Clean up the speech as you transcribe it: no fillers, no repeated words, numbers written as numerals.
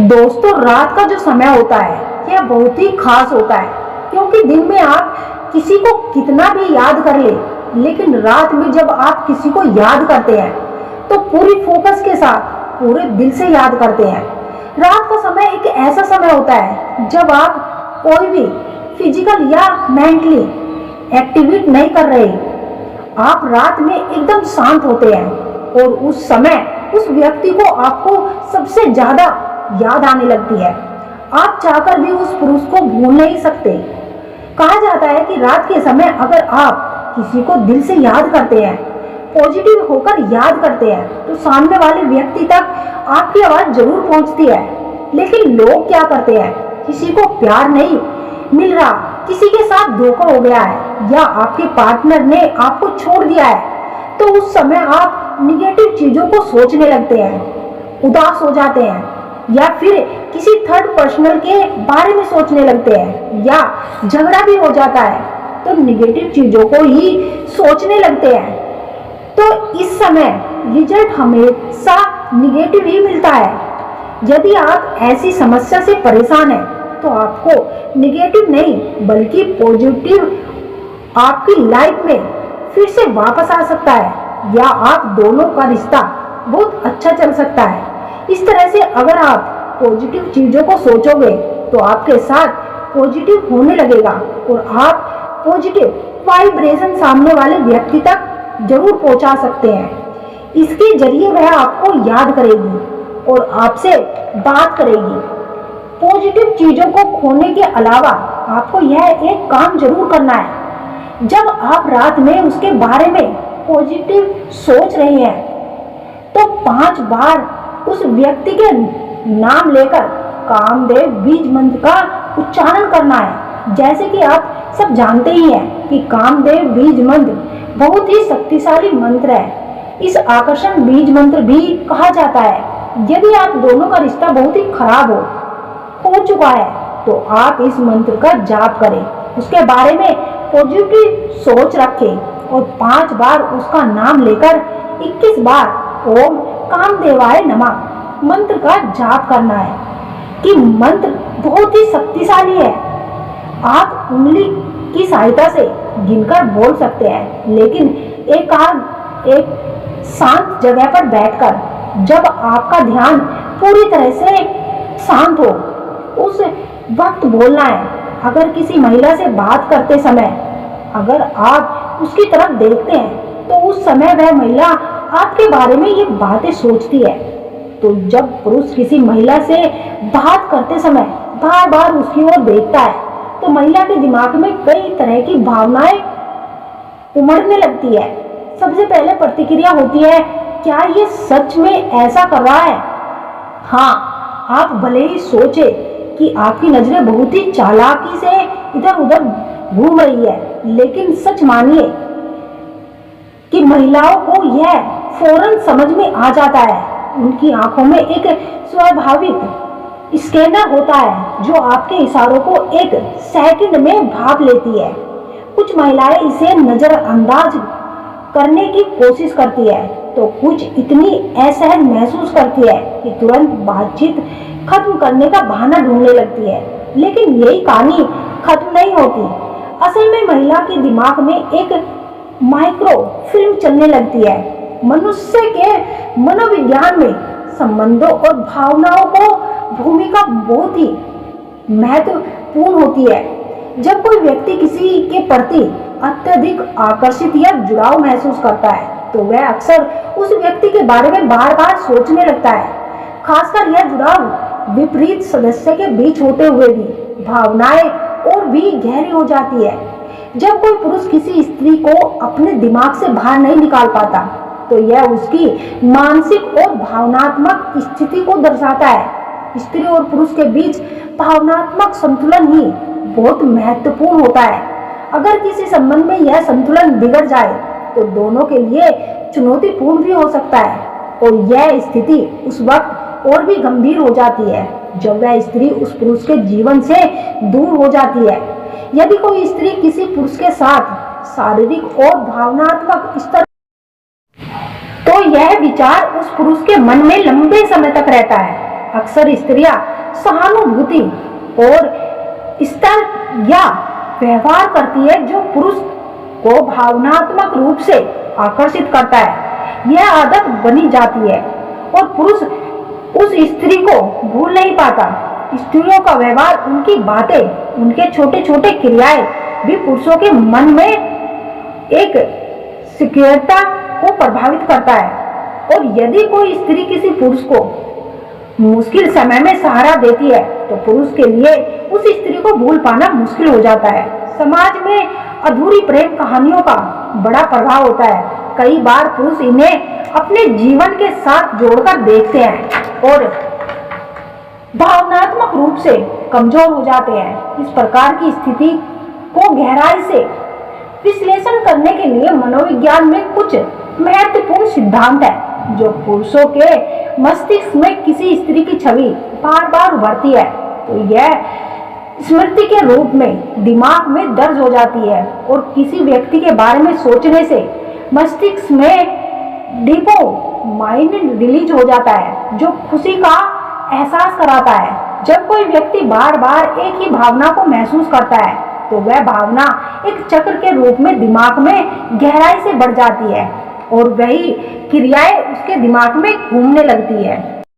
दोस्तों, रात का जो समय होता है यह बहुत ही खास होता है, क्योंकि दिन में आप किसी को कितना भी याद कर ले, लेकिन रात में जब आप किसी को याद करते हैं तो पूरी फोकस के साथ पूरे दिल से याद करते हैं। रात का समय एक ऐसा समय होता है जब आप कोई भी फिजिकल या मेंटली एक्टिविटी नहीं कर रहे, आप रात में एकदम शांत होते हैं और उस समय उस व्यक्ति को आपको सबसे ज्यादा याद आने लगती है। आप चाहकर भी उस पुरुष को भूल नहीं सकते। कहा जाता है कि रात के समय अगर आप किसी को दिल से याद करते हैं, पॉजिटिव होकर याद करते हैं, तो सामने वाले व्यक्ति तक आपकी आवाज जरूर पहुंचती है। लेकिन लोग क्या करते हैं, किसी को प्यार नहीं मिल रहा, किसी के साथ धोखा हो गया है या आपके पार्टनर ने आपको छोड़ दिया है, तो उस समय आप निगेटिव चीजों को सोचने लगते हैं, उदास हो जाते हैं या फिर किसी थर्ड पर्सनल के बारे में सोचने लगते हैं या झगड़ा भी हो जाता है तो निगेटिव चीजों को ही सोचने लगते हैं। तो इस समय रिजल्ट हमेशा निगेटिव ही मिलता है। यदि आप ऐसी समस्या से परेशान हैं तो आपको निगेटिव नहीं बल्कि पॉजिटिव आपकी लाइफ में फिर से वापस आ सकता है या आप दोनों का रिश्ता बहुत अच्छा चल सकता है। इस तरह से अगर आप पॉजिटिव चीजों को सोचोगे तो आपके साथ पॉजिटिव होने लगेगा और आप पॉजिटिव वाइब्रेशन सामने वाले व्यक्ति तक जरूर पहुंचा सकते हैं। इसके जरिए वह आपको याद करेगी और आपसे बात करेगी। पॉजिटिव चीजों को खोने के अलावा आपको यह एक काम जरूर करना है। जब आप रात में उसके बारे में पॉजिटिव सोच रहे हैं तो 5 बार उस व्यक्ति के नाम लेकर कामदेव बीज मंत्र का उच्चारण करना है। जैसे कि आप सब जानते ही हैं कि कामदेव बीज मंत्र बहुत ही शक्तिशाली मंत्र है। इस आकर्षण बीज मंत्र भी कहा जाता है। यदि आप दोनों का रिश्ता बहुत ही खराब हो चुका है तो आप इस मंत्र का जाप करें, उसके बारे में पॉजिटिव सोच रखें और 5 बार उसका नाम लेकर 21 बार ओम कामदेवाय नमः मंत्र का जाप करना है। कि मंत्र बहुत ही शक्तिशाली है। आप उंगली की सहायता से गिनकर बोल सकते हैं, लेकिन एक शांत जगह पर बैठकर जब आपका ध्यान पूरी तरह से शांत हो उस वक्त बोलना है। अगर किसी महिला से बात करते समय अगर आप उसकी तरफ देखते हैं तो उस समय वह महिला आपके बारे में ये बातें सोचती है। तो जब पुरुष किसी महिला से बात करते समय बार बार उसकी ओर देखता है तो महिला के दिमाग में कई तरह की भावनाएं उमड़ने लगती है। सबसे पहले प्रतिक्रिया होती है, क्या ये सच में ऐसा कर रहा है? हाँ, आप भले ही सोचे कि आपकी नजरें बहुत ही चालाकी से इधर उधर घूम रही है, लेकिन सच मानिए कि महिलाओं को यह फौरन समझ में आ जाता है। उनकी आंखों में एक स्वाभाविक स्कैनर होता है जो आपके इशारों को एक सेकंड में भाप लेती है। कुछ महिलाएं इसे नजरअंदाज करने की कोशिश करती है तो कुछ इतनी असहज महसूस करती है कि तुरंत बातचीत खत्म करने का बहाना ढूंढने लगती है। लेकिन यही कहानी खत्म नहीं होती। असल में महिला के दिमाग में एक माइक्रो फिल्म चलने लगती है। मनुष्य के मनोविज्ञान में संबंधों और भावनाओं को भूमिका बहुत ही महत्वपूर्ण होती है। जब कोई व्यक्ति किसी के प्रति अत्यधिक आकर्षित या जुड़ाव महसूस करता है तो वह अक्सर उस व्यक्ति के बारे में बार बार सोचने लगता है। खासकर यह जुड़ाव विपरीत सदस्य के बीच होते हुए भी भावनाएं और भी गहरी हो जाती है। जब कोई पुरुष किसी स्त्री को अपने दिमाग से बाहर नहीं निकाल पाता तो यह उसकी मानसिक और भावनात्मक स्थिति को दर्शाता है। स्त्री और पुरुष के बीच भावनात्मक संतुलन ही बहुत महत्वपूर्ण होता है। अगर किसी संबंध में यह संतुलन बिगड़ जाए तो दोनों के लिए चुनौतीपूर्ण भी हो सकता है और यह स्थिति उस वक्त और भी गंभीर हो जाती है जब वह स्त्री उस पुरुष के जीवन से दूर हो जाती है। यदि कोई स्त्री किसी पुरुष के साथ शारीरिक और भावनात्मक स्तर तो यह विचार उस पुरुष के मन में लंबे समय तक रहता है अक्सर स्त्रियां सहानुभूति और स्तर या व्यवहार करती है जो पुरुष को भावनात्मक रूप से आकर्षित करता है। यह आदत बनी जाती है और पुरुष उस स्त्री को भूल नहीं पाता। स्त्रियों का व्यवहार, उनकी बातें, उनके छोटे छोटे क्रियाएं भी पुरुषों के मन में एक सक्रियता को प्रभावित करता है। और यदि कोई स्त्री किसी पुरुष को मुश्किल समय में सहारा देती है तो पुरुष के लिए उस स्त्री को भूल पाना मुश्किल हो जाता है। समाज में अधूरी प्रेम कहानियों का बड़ा प्रभाव होता है। कई बार पुरुष इन्हें अपने जीवन के साथ जोड़कर देखते हैं और भावनात्मक रूप से कमजोर हो जाते हैं। इस प्रकार की स्थिति को गहराई से विश्लेषण करने के लिए मनोविज्ञान में कुछ महत्वपूर्ण सिद्धांत है जो पुरुषों के मस्तिष्क में किसी स्त्री की छवि बार बार उभरती है तो यह स्मृति के रूप में दिमाग में दर्ज हो जाती है और किसी व्यक्ति के बारे में सोचने से मस्तिष्क में डोपामाइन रिलीज हो जाता है जो खुशी का एहसास कराता है। जब कोई व्यक्ति बार बार एक ही भावना को महसूस करता है तो वह भावना एक चक्र के रूप में दिमाग में गहराई से बढ़ जाती है और वही क्रियाएं उसके दिमाग में घूमने लगती है।